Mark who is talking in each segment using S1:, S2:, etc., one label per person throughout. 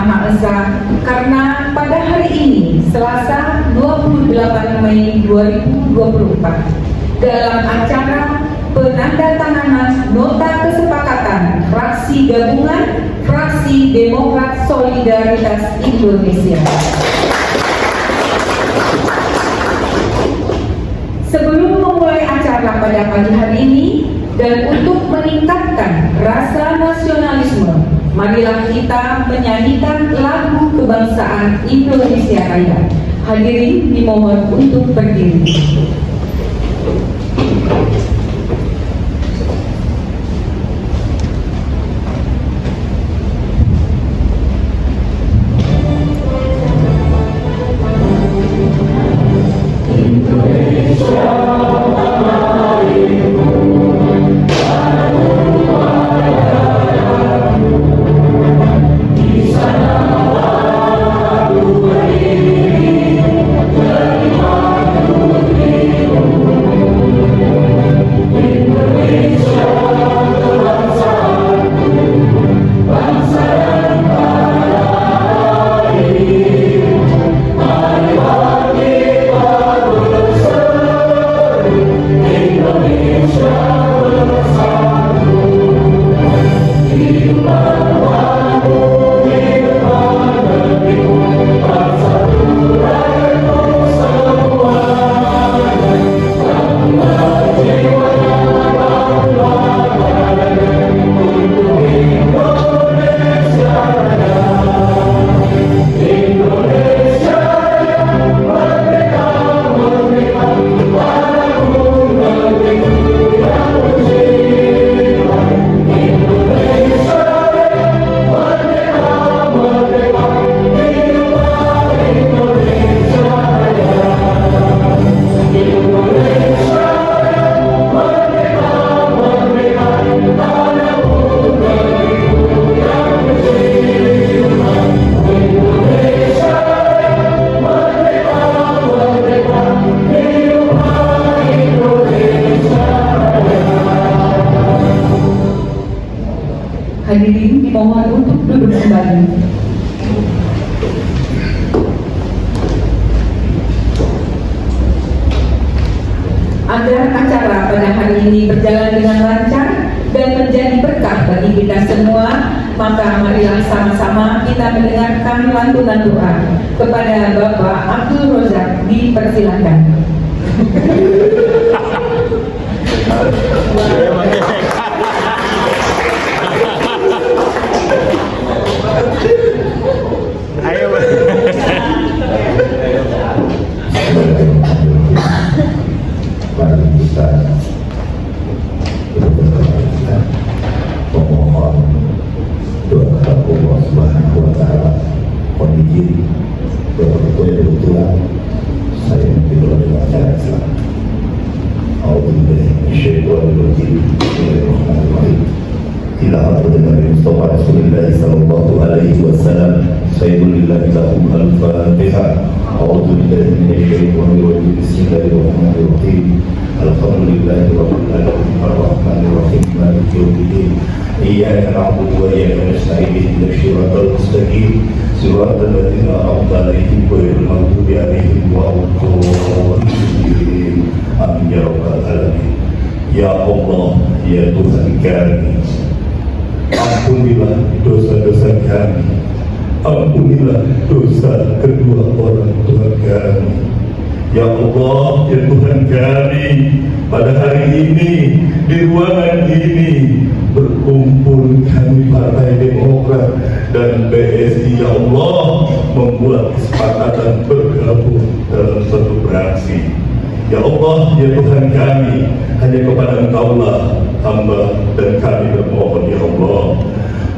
S1: Maha Esa karena pada hari ini, Selasa 28 Mei 2024, dalam acara penandatanganan Nota Kesepakatan Fraksi Gabungan Fraksi Demokrat Solidaritas Indonesia. Sebelum memulai acara pada pagi hari ini dan untuk meningkatkan rasa nasionalisme, marilah kita menyanyikan lagu kebangsaan Indonesia Raya. Hadirin dimohon untuk berdiri. Hadirin dimohon untuk duduk kembali. Agar acara pada hari ini berjalan dengan lancar dan menjadi berkah bagi kita semua, maka marilah sama-sama kita mendengarkan lantunan doa. Kepada Bapak Abdul Rozak dipersilakan.
S2: Pemohon doa Allah Subhanahu wa Ta'ala, mohon izin kebetulan saya diperoleh dengan acara Islam. A'udzubillahi minasyaitonir rajim. Bismillahirrahmanirrahim. Ila hadratin Nabi Mustafa Rasulullah sallallahu alaihi wasallam. Sayyidulillah lahum al-Fatihah. A'udzubillahi minasyaitonir rajim. Bismillahirrahmanirrahim. Alhamdulillahi rabbil alamin arrahmanir rahim maliki yaumiddin. Iyyaka na'budu wa iyyaka nasta'in ihdinas siratal mustaqim siratal ladzina an'amta 'alaihim ghairil maghdubi 'alaihim waladdallin. Amin ya rabbal alamin. Ya Allah, ya Tuhan kami, ampunilah dosa-dosa kami, ampunilah dosa kedua orang tua kami. Ya Allah, ya Tuhan kami, pada hari ini di ruangan ini berkumpul kami Partai Demokrat dan BSI. Ya Allah, membuat kesepakatan bergabung dalam satu fraksi. Ya Allah, ya Tuhan kami, hanya kepada Engkaulah hamba dan kami bermohon. Ya Allah,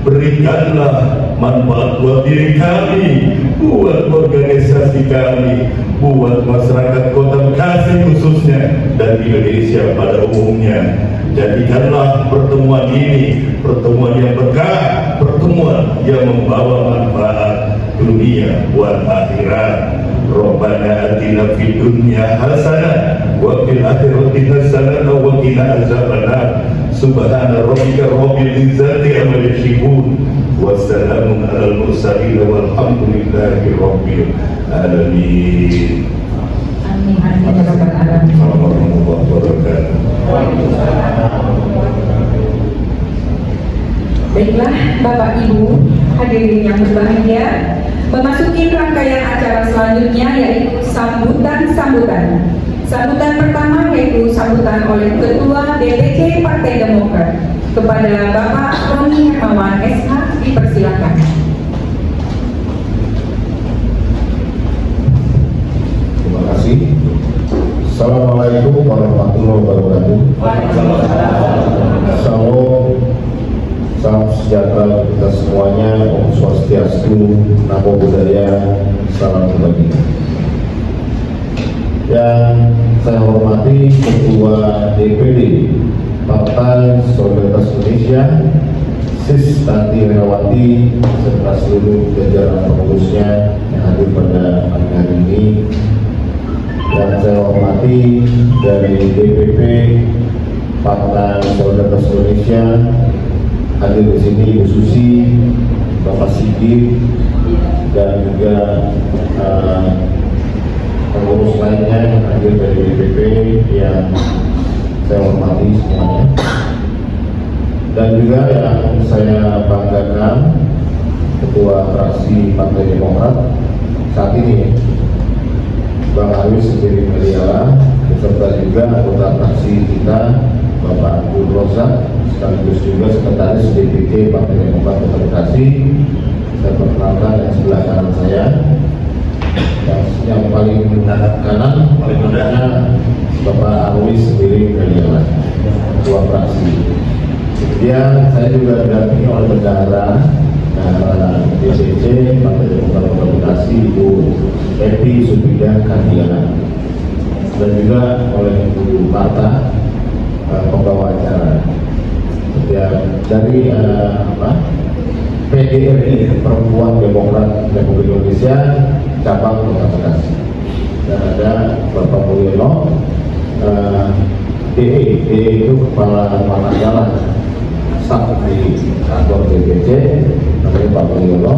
S2: berikanlah manfaat buat diri kami, buat organisasi kami, buat masyarakat Kota Bekasi khususnya dan Indonesia pada umumnya. Jadikanlah pertemuan ini pertemuan yang berkah, pertemuan yang membawa manfaat dunia buat akhirat. Rabbana atina fid dunya hasanah wa fil akhirati hasanah wa qina azabannar. Subhana rabbika rabbil izzati amma yasifun wa salamun alal mursalin walhamdulillahi rabbil alamin.
S1: Amin amin ya rabbal alamin.
S2: Warahmatullahi wabarakatuh.
S1: Baiklah Bapak Ibu hadirin yang berbahagia, memasuki rangkaian acara selanjutnya yaitu sambutan. Sambutan pertama yaitu sambutan oleh Ketua DPC Partai Demokrat kepada Bapak Roni Hermawan SH, dipersilakan.
S3: Terima kasih. Assalamualaikum warahmatullahi wabarakatuh. Salam sejahtera kita semuanya. Om Swastiastu, Namo Buddhaya, salam kebajikan. Yang saya hormati Ketua DPD Partai Solidaritas Indonesia, Sis Tanti Herawati, serta seluruh jajaran pengurusnya yang hadir pada pagi hari ini. Yang saya hormati dari DPP Partai Solidaritas Indonesia, hadir di sini Ibu Susi, Bapak Sigit, dan juga pengurus lainnya yang hadir dari DPP yang saya hormati semuanya. Dan juga yang saya banggakan, Ketua Fraksi Partai Demokrat saat ini, Bang Arwis sendiri Meliala, beserta juga anggota fraksi kita, Bapak Abdul Rozak, sekaligus juga Sekretaris DPC Partai Demokrat Kota Bekasi. Saya perkenalkan yang sebelah kanan saya, yang paling kanan, paling mudahnya Bapak Arwis sendiri Meliala, Ketua fraksi. Kemudian saya juga didampingi oleh bendahara DPC Partai Demokrat Kota Bekasi, Ibu Epi Subidah Kandiana, dan juga oleh Ibu Marta, pembawa acara. Dari PDRI, Perempuan Demokrat Republik Indonesia cabang Kota Bekasi, dan ada Bapak Mulyono, DE itu Kepala Mata Jalan staf di kantor DPC, namanya Pak Mulyono.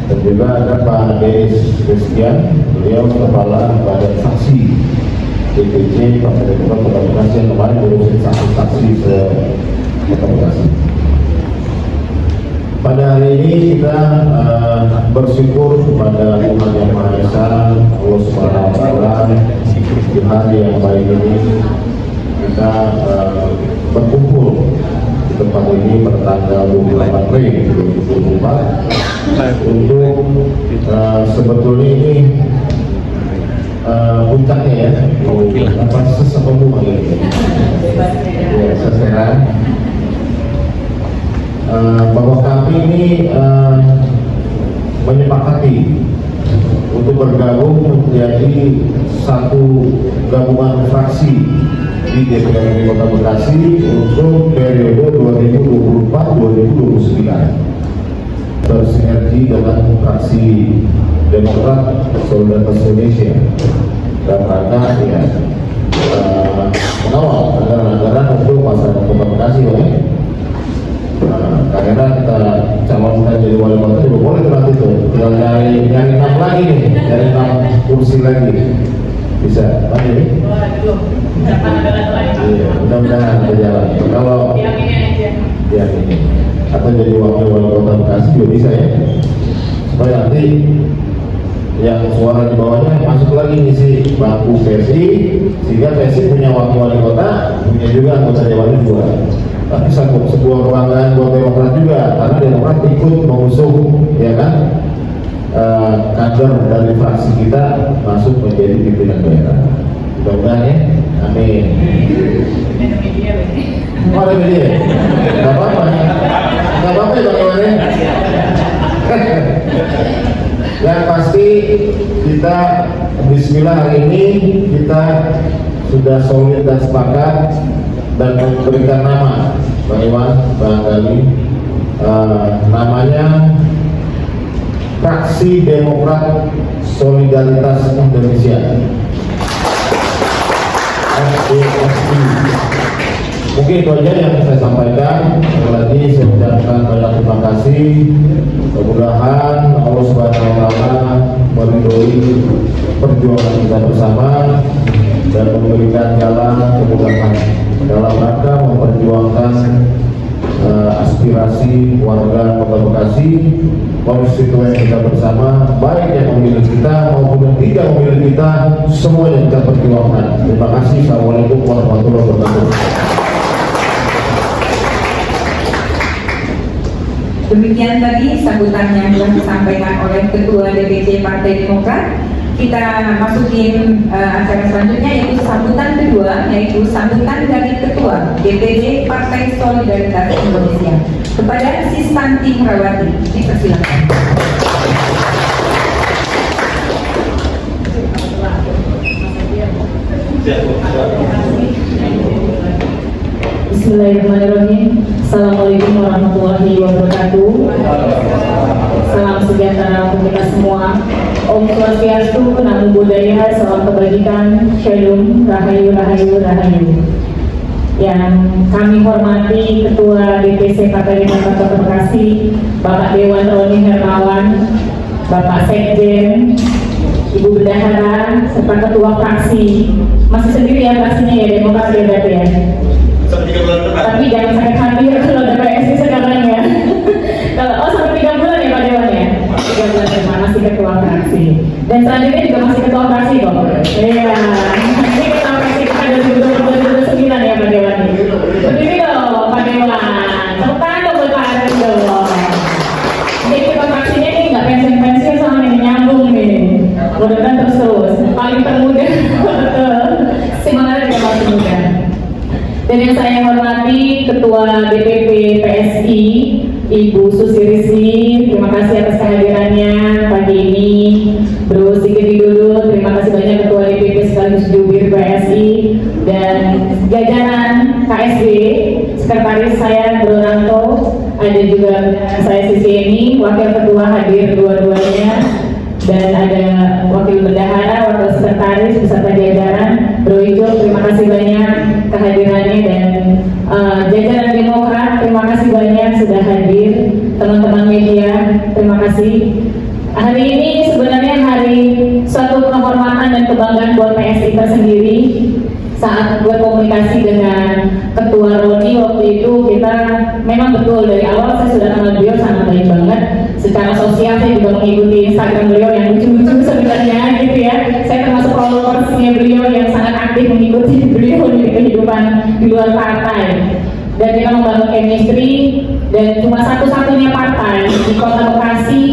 S3: Dan juga ada Pak Denis Christian, beliau Kepala Badan Saksi DPC Partai Demokrat Kota Bekasi yang kemarin berurusan saksi-saksi ke Kota Bekasi. Pada hari ini kita bersyukur kepada Tuhan Yang Maha Esa, Allah Subhanahu Wa Taala, di hari yang baik ini kita berkumpul di tempat ini pada tanggal 28 Mei 2024 untuk sebetulnya ini puncaknya ya, apa sesepuh gitu ya, seseran bahwa kami ini menyepakati untuk bergabung menjadi satu gabungan fraksi di DPRD Kota Bekasi untuk periode 2024-2029, bersinergi dengan fraksi Demokrat Solidaritas Indonesia dan rangka ya mengawal anggaran-anggaran untuk masyarakat Kota Bekasi ya. Karena kita calonkan jadi wali kota juga boleh nanti tuh, tinggal nyari 6 lagi nih, nyari 6 kursi lagi bisa, apa ini? Iya, mudah-mudahan ada jalan. Kalau ya ini atau jadi wakil wali kota Bekasi juga bisa ya, supaya nanti yang suara di bawahnya masuk lagi ngisi bangku PSI, sehingga PSI punya wakil wali kota, punya juga anggota dewan juga. Tapi sebuah kebanggaan buat Demokrat juga, karena Demokrat ikut mengusung ya kan kader dari fraksi kita masuk menjadi pimpinan daerah. Mudah-mudahan ya, amin. Oh ada media? Gak apa-apa, gak apa-apa ya bagaimana? Yang pasti kita Bismillah hari ini kita sudah solid dan sepakat dan memberikan nama Bang Iwan, Bang Gali, namanya Fraksi Demokrat Solidaritas Indonesia, FDSI. Mungkin itu aja yang saya sampaikan. Sekali lagi saya ucapkan banyak terima kasih. Mudah-mudahan Allah Subhanahu wa Ta'ala meridhoi perjuangan kita bersama dan memberikan jalan kemudahan dalam rangka memperjuangkan aspirasi warga Kota Bekasi, konstituen kita bersama, baik yang memilih kita maupun yang tidak memilih kita, semua yang kita perjuangkan. Terima kasih. Assalamualaikum warahmatullahi wabarakatuh.
S1: Demikian tadi sambutan yang telah disampaikan oleh Ketua DPC Partai Demokrat. Kita masukin acara selanjutnya, yaitu sambutan kedua, yaitu sambutan dari Ketua DPD Partai Solidaritas Indonesia kepada Sistanti Merawati. Dipersilakan.
S4: Bismillahirrahmanirrahim. Assalamualaikum warahmatullahi wabarakatuh. Salam sejahtera untuk kita semua. Om Swastiastu, Namo Buddhaya, salam kebajikan, Shalom, Rahayu, Rahayu, Rahayu. Yang kami hormati Ketua DPC Partai Demokrat Kota Bekasi, Bapak Dewan Roni Hermawan, Bapak Sekjen, Ibu Bendahara, serta Ketua Fraksi. Masih sendiri ya fraksinya ya, Demokrat ya berarti ya. Tapi jangan sakit hati ya kalau ada PSI sekarang ya. Kalau sampai 3 bulan ya Pak Dewan ya. 3 bulan ya, masih ketua fraksi. Dan selanjutnya juga masih ketua fraksi kok. Iya. Ini ketua fraksi kita dari 2009 ya Pak Dewan. Berdiri dong Pak Dewan. Tepuk tangan dong buat Pak Dewan dong. Jadi ketua fraksinya ini nggak pensiun-pensiun sama nih, nyambung nih. Mudah-mudahan terus. Paling termuda. Semangat juga masih muda. Dan yang saya hormati Ketua DPP PSI Ibu Susi Rizky, terima kasih atas kehadirannya pagi ini. Bro Sigit Widodo, terima kasih banyak Ketua DPP sekaligus jubir PSI dan jajaran KSB, sekretaris saya Bro Ranto, ada juga saya Sisi ini, wakil ketua hadir dua-duanya, dan ada wakil bendahara, wakil sekretaris beserta jajaran. Bro Ijo, terima kasih banyak kehadirannya, dan jajaran Demokrat, terima kasih banyak sudah hadir. Teman-teman media, terima kasih. Hari ini sebenarnya hari suatu penghormatan dan kebanggaan buat PSI tersendiri. Saat berkomunikasi dengan Ketua Roni waktu itu, kita memang betul dari awal saya sudah kenal beliau sangat baik banget. Secara sosial saya juga mengikuti Instagram beliau yang lucu-lucu sebenarnya gitu ya. Saya termasuk followersnya beliau yang sangat aktif mengikuti beliau di kehidupan di luar partai. Dan kita membangun chemistry, dan cuma satu-satunya partai di Kota Bekasi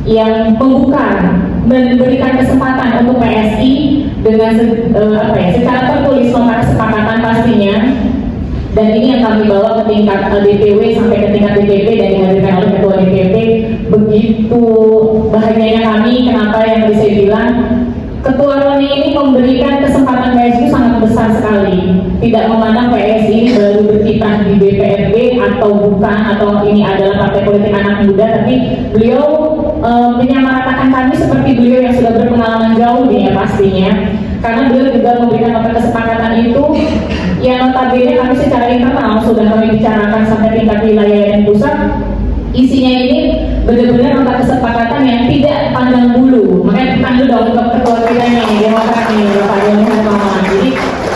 S4: yang membuka dan memberikan kesempatan untuk PSI dengan secara tertulis nomor kesepakatan pastinya. Dan ini yang kami bawa ke tingkat DPW sampai ke tingkat DPP dan dihadirkan oleh Ketua DPP. Begitu bahagianya kami, kenapa yang tadi saya bilang Ketua Roni ini memberikan kesempatan PSI sangat besar sekali. Tidak memandang PSI ini baru berkiprah di DPRD atau bukan, atau ini adalah partai politik anak muda, tapi beliau menyamaratakan kami seperti beliau yang sudah berpengalaman jauh nih ya pastinya. Karena beliau juga memberikan nota kesepakatan itu yang notabene kami secara internal sudah kami bicarakan sampai tingkat wilayah dan pusat. Isinya ini benar-benar nota kesepakatan yang tidak pandang bulu. Makanya kita dulu dong untuk ketua kita nih, Demokrat nih, Bapak Dewan Hermawan. Jadi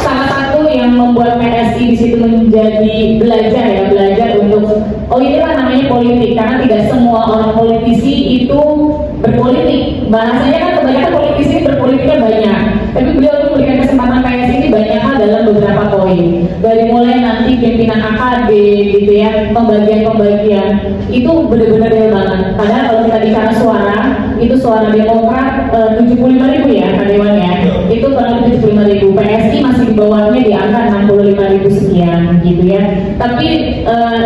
S4: salah satu yang membuat PSI di situ menjadi belajar untuk inilah namanya politik, karena tidak semua orang politisi itu berpolitik. Bahasanya kan kebanyakan politisi berpolitiknya banyak, tapi beliau tuh memberikan kesempatan PSI ini banyak hal dalam beberapa poin. Dari mulai nanti pimpinan AKB gitu ya, pembagian itu benar-benar real banget. Padahal kalau kita bicara suara, itu suara Demokrat 75.000 ya Pak Dewan ya, itu kurang lebih 75.000. PSI masih di bawahnya di angka 65.000 sekian gitu ya. Tapi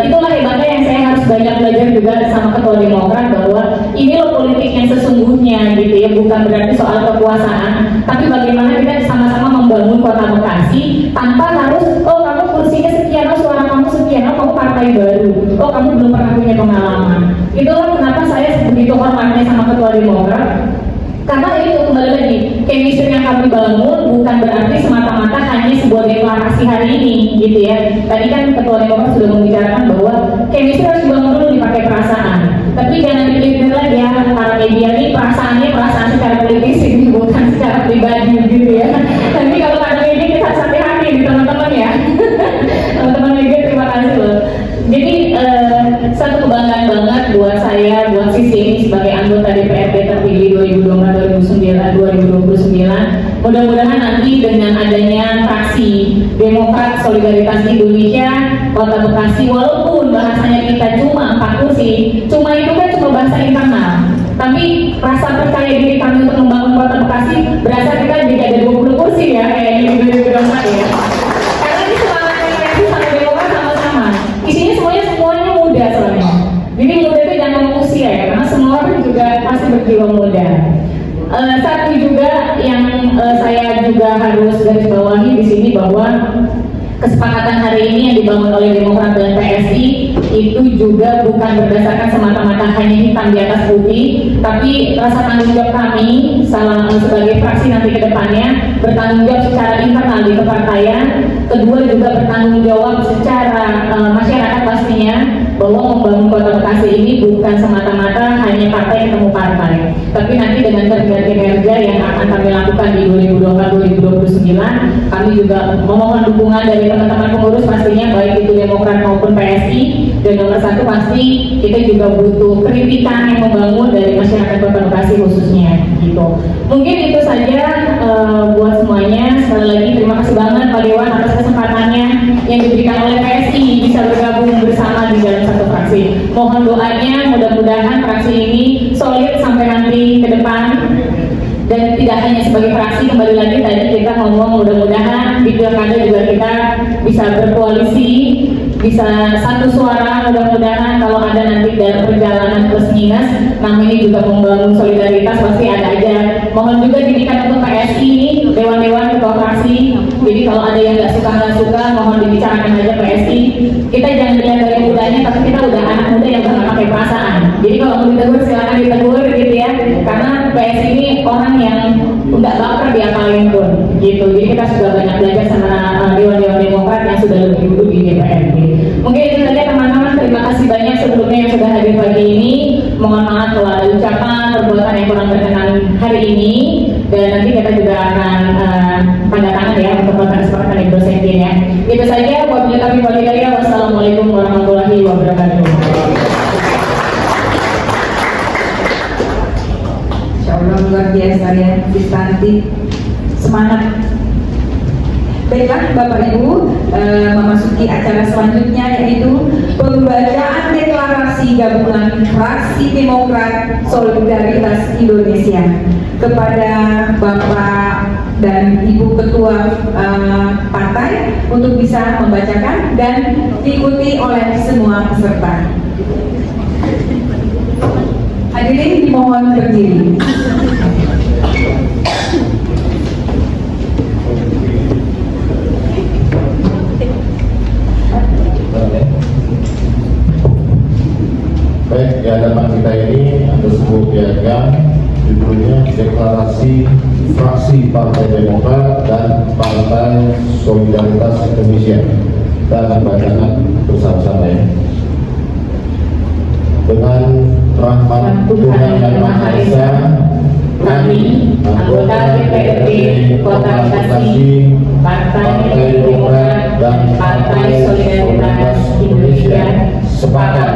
S4: itulah hebatnya yang saya harus banyak belajar juga sama Ketua Demokrat, bahwa ini loh politik yang sesungguhnya gitu ya, bukan berarti soal kekuasaan, tapi bagaimana kita sama-sama membangun Kota Bekasi tanpa harus kamu kursinya sekian, suara kamu sekian, kamu partai baru, kamu belum pernah punya pengalaman. Itulah kenapa saya begitu hormatnya sama Ketua Demokrat, karena itu kembali lagi chemistry yang kami bangun bukan berarti semata-mata hanya sebuah deklarasi hari ini, gitu ya. Tadi kan Ketua Demokrat sudah membicarakan bahwa chemistry harus dibangun dulu dipakai perasaan. Tapi jangan dipikir lagi ya, para media ini perasaannya perasaan secara politis, bukan secara pribadi, gitu ya. Tapi kalau para media kita harus hati-hati nih teman-teman ya. Teman-teman media terima kasih loh. Jadi satu kebanggaan banget buat saya, buat Sisi ini sebagai anggota DPRD terpilih 2024-2029. Mudah-mudahan nanti dengan adanya fraksi Demokrat Solidaritas Indonesia Kota Bekasi, walaupun bahasanya kita cuma 4 kursi, cuma itu kan cuma bahasa internal. Tapi rasa percaya diri kami untuk membangun Kota Bekasi berasa kita jadi ada 20 kursi ya, kayak di 2024 ya. Karena ini semangatnya PSI sama Demokrat sama-sama. Isinya semuanya muda soalnya. Jadi muda itu jangan ngomong usia ya, karena semua orang juga pasti berjiwa muda. Satu juga yang saya juga harus garis bawahi di sini bahwa kesepakatan hari ini yang dibangun oleh Demokrat dan PSI itu juga bukan berdasarkan semata-mata hanya hitam di atas putih, tapi rasa tanggung jawab kami sebagai fraksi nanti ke depannya bertanggung jawab secara internal di kepartaian, kedua juga bertanggung jawab secara masyarakat pastinya bahwa membangun Kota Bekasi ini bukan semata-mata hanya partai ketemu partai, tapi nanti dengan kerja-kerja yang akan kami lakukan di 2024-2029, kami juga memohon dukungan dari teman-teman pengurus pastinya, baik itu Demokrat maupun PSI. Dan nomor satu pasti kita juga butuh kritikan yang membangun dari masyarakat Kota Bekasi khususnya, gitu. Mungkin itu saja buat semuanya. Sekali lagi terima kasih banget Pak Dewan atas kesempatannya yang diberikan oleh PSI bisa bergabung bersama di dalam satu fraksi. Mohon doanya, mudah-mudahan fraksi ini solid sampai nanti ke depan. Dan tidak hanya sebagai fraksi, kembali lagi tadi kita ngomong mudah-mudahan di pilkada juga kita bisa berkoalisi, bisa satu suara. Mudah-mudahan kalau ada nanti dalam perjalanan plus minus, namanya juga membangun solidaritas pasti ada aja. Mohon juga didikan untuk PSI ini, dewan-dewan ketua fraksi. Jadi kalau ada yang nggak suka, mohon dibicarakan aja PSI. Kita jangan lihat dari mudanya, tapi kita udah anak muda yang nggak pakai perasaan. Jadi kalau mau ditegur silakan ditegur gitu ya. Karena PSI ini orang yang nggak baper diapalin pun, gitu. Jadi kita sudah banyak belajar sama dewan-dewan Demokrat yang sudah lebih dulu di DPRD. Mungkin itu saja teman-teman. Terima kasih banyak sebelumnya yang sudah hadir pagi ini. Mohon maaf kalau ada ucapan perbuatan yang kurang berkenan hari ini. Dan nanti kita juga akan tanda tangan ya untuk kesepakatan di dosentin ya. Itu saja. Wassalamualaikum warahmatullahi wabarakatuh.
S1: Insyaallah luar biasa ya, cantik, semangat. Baiklah Bapak Ibu, memasuki acara selanjutnya yaitu pembacaan deklarasi gabungan fraksi Demokrat Solidaritas Indonesia. Kepada Bapak dan Ibu Ketua Partai untuk bisa membacakan dan diikuti oleh semua peserta. Hadirin dimohon berdiri.
S3: Baik, di hadapan kita ini ada sebuah piagam, judulnya Deklarasi Fraksi Partai Demokrat dan Partai Solidaritas Indonesia. Kita akan bacakan bersama-sama ya. Dengan rahmat Tuhan Yang Maha Esa,
S4: kami, anggota DPRD Kota Bekasi, Partai Demokrat dan Partai Solidaritas Indonesia sepakat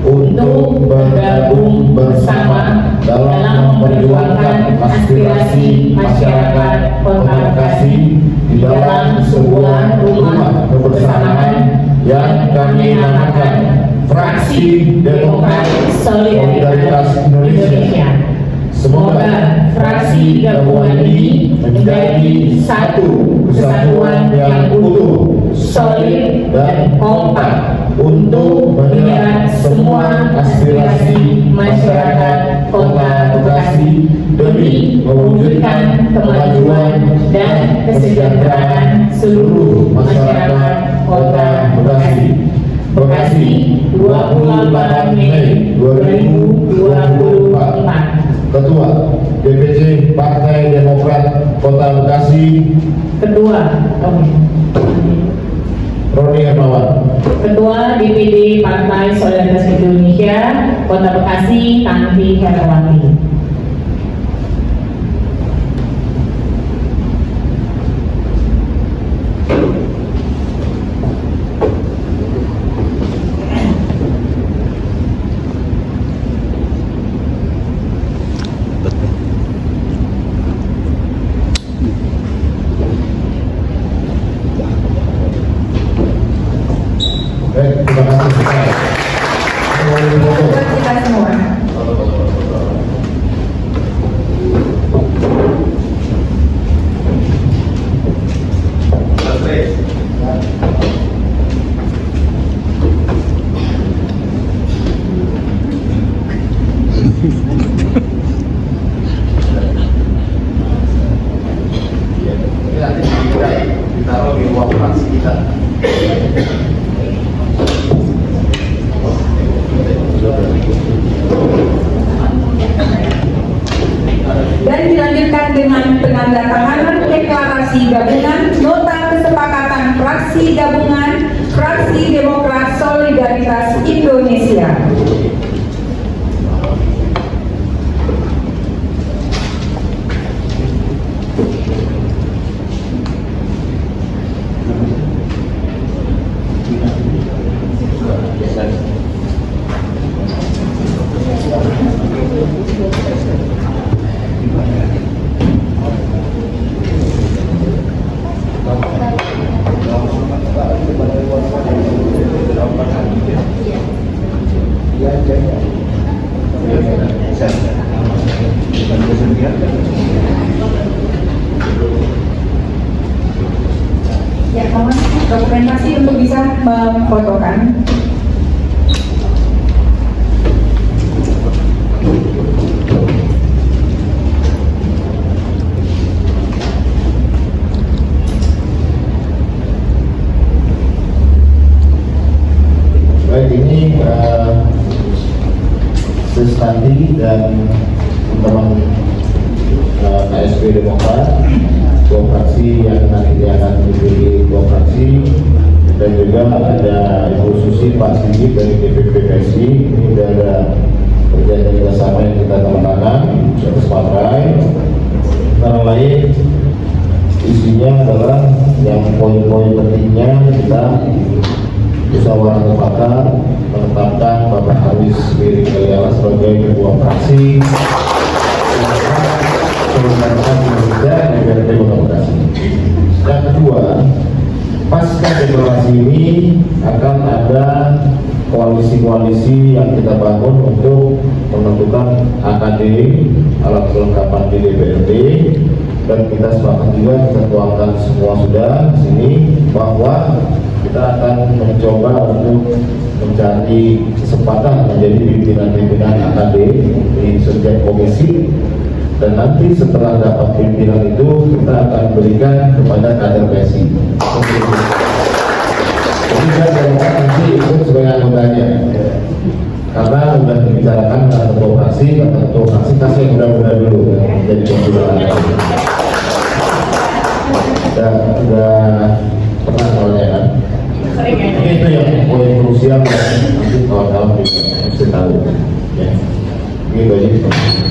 S4: untuk bergabung bersama dalam memperjuangkan aspirasi masyarakat Kota Bekasi di dalam sebuah rumah kebersamaan yang kami namakan Fraksi Demokrat Solidaritas Indonesia. Semoga fraksi gabungan ini menjadi satu kesatuan yang utuh, solid, dan kompak untuk menyerap semua aspirasi masyarakat Kota Bekasi demi mewujudkan kemajuan dan kesejahteraan seluruh masyarakat Kota Bekasi. Bekasi, 28 Mei 2024. Ketua DPC
S3: Partai Demokrat Kota Bekasi,
S4: Ketua,
S3: Roni Hermawan.
S4: Ketua DPD Partai Solidaritas Indonesia Kota Bekasi, Tanti Herawati.
S3: Baik, terima kasih.
S1: Buat kita semua.
S3: Ini nanti ditaruh di ruang fraksi kita.
S1: Dan dilanjutkan dengan penandatanganan deklarasi gabungan nota kesepakatan fraksi gabungan Fraksi Demokrat Solidaritas Indonesia. Ya, kawan, dokumentasi untuk bisa memfotokan.
S3: Baik, ini Sestandi dan teman KSP Demokrat, dua fraksi yang nanti akan dipilih dua fraksi, dan juga ada Ibu Susi, Pak Sigit dari DPP PSI. Ini sudah ada perjanjian bersama yang kita tandatangani atas partai. Antara lain isinya adalah yang poin-poin pentingnya kita musyawarah mufakat menetapkan Bapak Haris Miring Kaliala sebagai ketua fraksi Solidaritas Indonesia DPRD Kota Bekasi. Yang kedua, pasca deklarasi ini akan ada koalisi-koalisi yang kita bangun untuk menentukan AKD, alat kelengkapan di DPRD, dan kita sepakat juga kita tuangkan semua sudah di sini bahwa kita akan mencoba untuk mencari kesempatan menjadi pimpinan-pimpinan AKD di setiap komisi, dan nanti setelah dapat pimpinan itu kita akan berikan kepada kader PSI. Jadi saya nanti ikut sebagai anggotanya, karena sudah dibicarakan dengan ketua fraksi, kata ketua fraksi kasih mudah-mudah dulu jadi pimpinan. Sudah pernah soalnya kan. Ini itu yang poin krusial yang nanti kawan-kawan bisa tahu. Ya. Ini bagi.
S2: Terima kasih.